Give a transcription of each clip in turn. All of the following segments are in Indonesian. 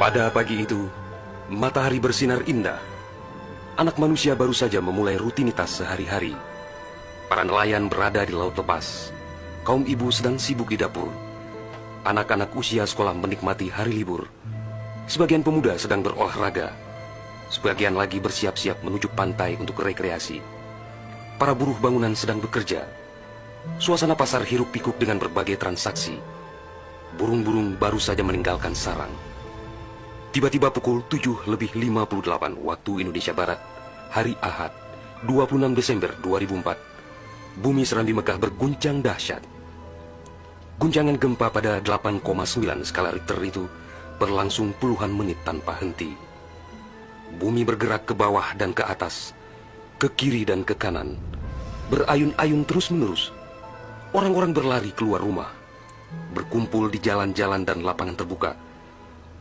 Pada pagi itu, matahari bersinar indah. Anak manusia baru saja memulai rutinitas sehari-hari. Para nelayan berada di laut lepas. Kaum ibu sedang sibuk di dapur. Anak-anak usia sekolah menikmati hari libur. Sebagian pemuda sedang berolahraga. Sebagian lagi bersiap-siap menuju pantai untuk rekreasi. Para buruh bangunan sedang bekerja. Suasana pasar hiruk-pikuk dengan berbagai transaksi. Burung-burung baru saja meninggalkan sarang. Tiba-tiba pukul 7:58 waktu Indonesia Barat, hari Ahad, 26 Desember 2004, bumi Serambi Mekah berguncang dahsyat. Guncangan gempa pada 8,9 skala Richter itu berlangsung puluhan menit tanpa henti. Bumi bergerak ke bawah dan ke atas, ke kiri dan ke kanan, berayun-ayun terus-menerus. Orang-orang berlari keluar rumah, berkumpul di jalan-jalan dan lapangan terbuka.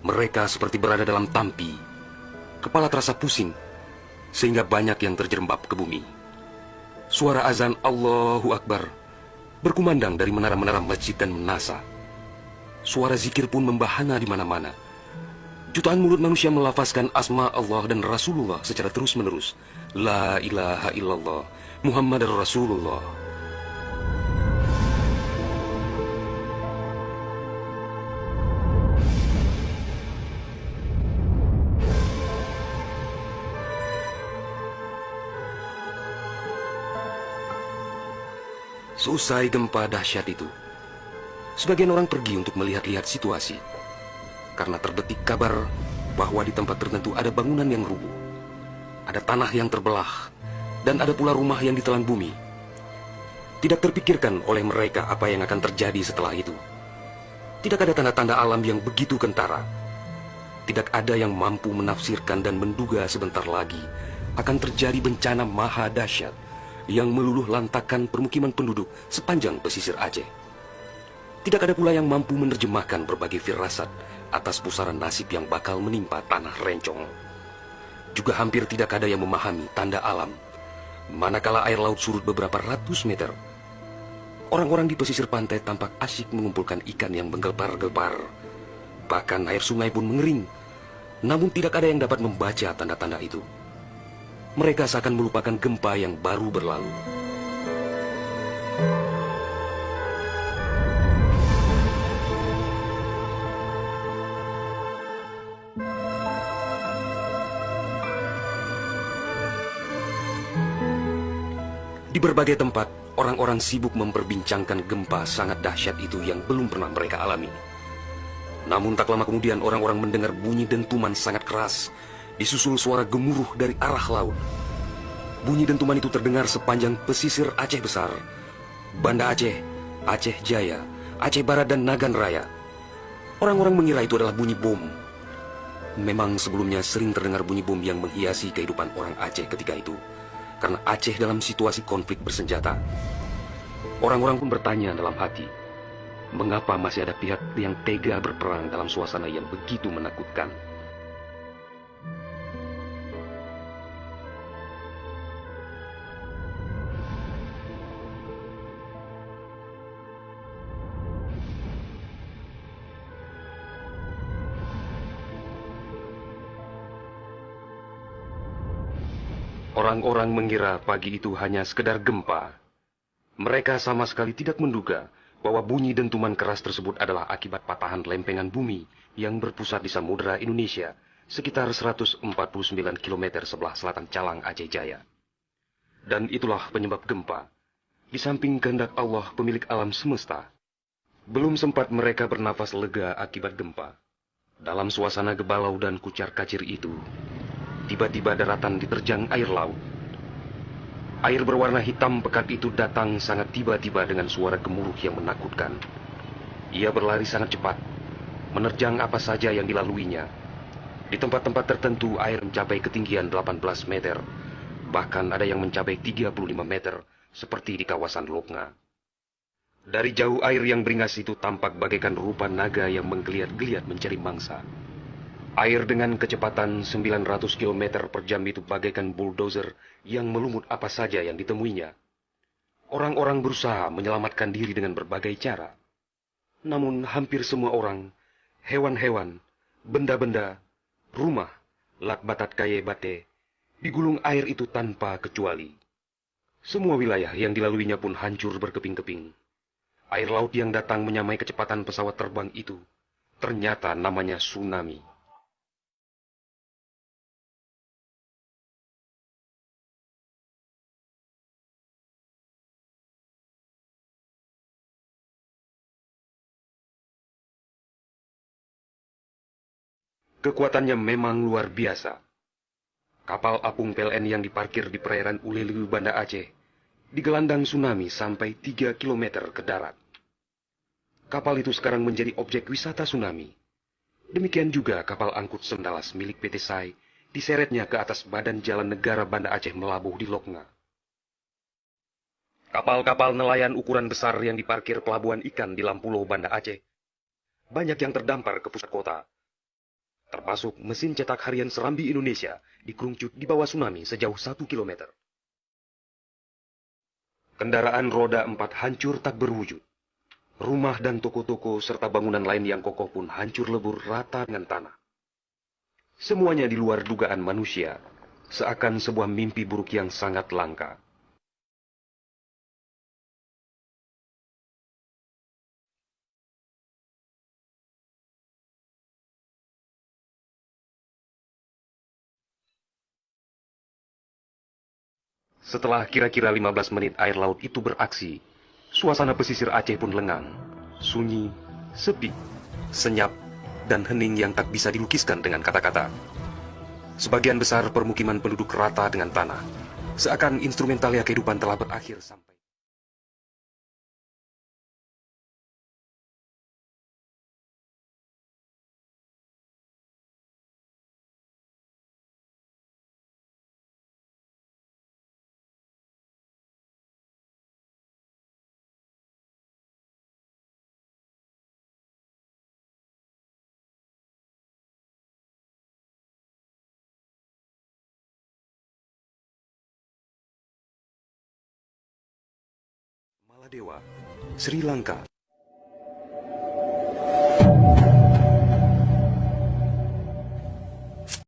Mereka seperti berada dalam tampi. Kepala terasa pusing, sehingga banyak yang terjerembab ke bumi. Suara azan Allahu Akbar berkumandang dari menara-menara masjid dan menasa. Suara zikir pun membahana di mana-mana. Jutaan mulut manusia melafazkan asma Allah dan Rasulullah secara terus-menerus. La ilaha illallah, Muhammad Rasulullah. Seusai gempa dahsyat itu, sebagian orang pergi untuk melihat-lihat situasi. Karena terbetik kabar bahwa di tempat tertentu ada bangunan yang rubuh, ada tanah yang terbelah, dan ada pula rumah yang ditelan bumi. Tidak terpikirkan oleh mereka apa yang akan terjadi setelah itu. Tidak ada tanda-tanda alam yang begitu kentara. Tidak ada yang mampu menafsirkan dan menduga sebentar lagi akan terjadi bencana maha dahsyat yang meluluh lantakkan permukiman penduduk sepanjang pesisir Aceh. Tidak ada pula yang mampu menerjemahkan berbagai firasat atas pusaran nasib yang bakal menimpa tanah rencong. Juga hampir tidak ada yang memahami tanda alam, manakala air laut surut beberapa ratus meter. Orang-orang di pesisir pantai tampak asyik mengumpulkan ikan yang menggelbar-gelbar. Bahkan air sungai pun mengering, namun tidak ada yang dapat membaca tanda-tanda itu. Mereka seakan melupakan gempa yang baru berlalu. Di berbagai tempat, orang-orang sibuk memperbincangkan gempa sangat dahsyat itu yang belum pernah mereka alami. Namun tak lama kemudian orang-orang mendengar bunyi dentuman sangat keras, disusul suara gemuruh dari arah laut. Bunyi dentuman itu terdengar sepanjang pesisir Aceh Besar, Banda Aceh, Aceh Jaya, Aceh Barat, dan Nagan Raya. Orang-orang mengira itu adalah bunyi bom. Memang sebelumnya sering terdengar bunyi bom yang menghiasi kehidupan orang Aceh ketika itu, karena Aceh dalam situasi konflik bersenjata. Orang-orang pun bertanya dalam hati, mengapa masih ada pihak yang tega berperang dalam suasana yang begitu menakutkan? Orang-orang mengira pagi itu hanya sekedar gempa. Mereka sama sekali tidak menduga bahwa bunyi dentuman keras tersebut adalah akibat patahan lempengan bumi yang berpusat di Samudra Indonesia, sekitar 149 km sebelah selatan Calang, Aceh Jaya. Dan itulah penyebab gempa. Di samping kehendak Allah, pemilik alam semesta, belum sempat mereka bernafas lega akibat gempa. Dalam suasana gebalau dan kucar-kacir itu, tiba-tiba daratan diterjang air laut. Air berwarna hitam pekat itu datang sangat tiba-tiba dengan suara gemuruh yang menakutkan. Ia berlari sangat cepat, menerjang apa saja yang dilaluinya. Di tempat-tempat tertentu air mencapai ketinggian 18 meter, bahkan ada yang mencapai 35 meter, seperti di kawasan Loknga. Dari jauh air yang beringas itu tampak bagaikan rupa naga yang menggeliat-geliat mencari mangsa. Air dengan kecepatan 900 km per jam itu bagaikan bulldozer yang melumut apa saja yang ditemuinya. Orang-orang berusaha menyelamatkan diri dengan berbagai cara. Namun hampir semua orang, hewan-hewan, Benda-benda, rumah, lakbatat kaye bate, digulung air itu tanpa kecuali. Semua wilayah yang dilaluinya pun hancur berkeping-keping. Air laut yang datang menyamai kecepatan pesawat terbang itu, ternyata namanya tsunami. Kekuatannya memang luar biasa. Kapal apung PLN yang diparkir di perairan Uleleu, Banda Aceh, digelandang tsunami sampai 3 kilometer ke darat. Kapal itu sekarang menjadi objek wisata tsunami. Demikian juga kapal angkut Sendalas milik PT SAI diseretnya ke atas badan jalan negara Banda Aceh melabuh di Loknga. Kapal-kapal nelayan ukuran besar yang diparkir pelabuhan ikan di Lampulo, Banda Aceh, banyak yang terdampar ke pusat kota. Termasuk mesin cetak harian Serambi Indonesia dikerungcut di bawah tsunami sejauh 1 kilometer. Kendaraan roda 4 hancur tak berwujud. Rumah dan toko-toko serta bangunan lain yang kokoh pun hancur lebur rata dengan tanah. Semuanya di luar dugaan manusia, seakan sebuah mimpi buruk yang sangat langka. Setelah kira-kira 15 menit air laut itu beraksi, suasana pesisir Aceh pun lengang, sunyi, sepi, senyap, dan hening yang tak bisa dilukiskan dengan kata-kata. Sebagian besar permukiman penduduk rata dengan tanah, seakan instrumentalia kehidupan telah berakhir sampai. Maladewa, Sri Lanka.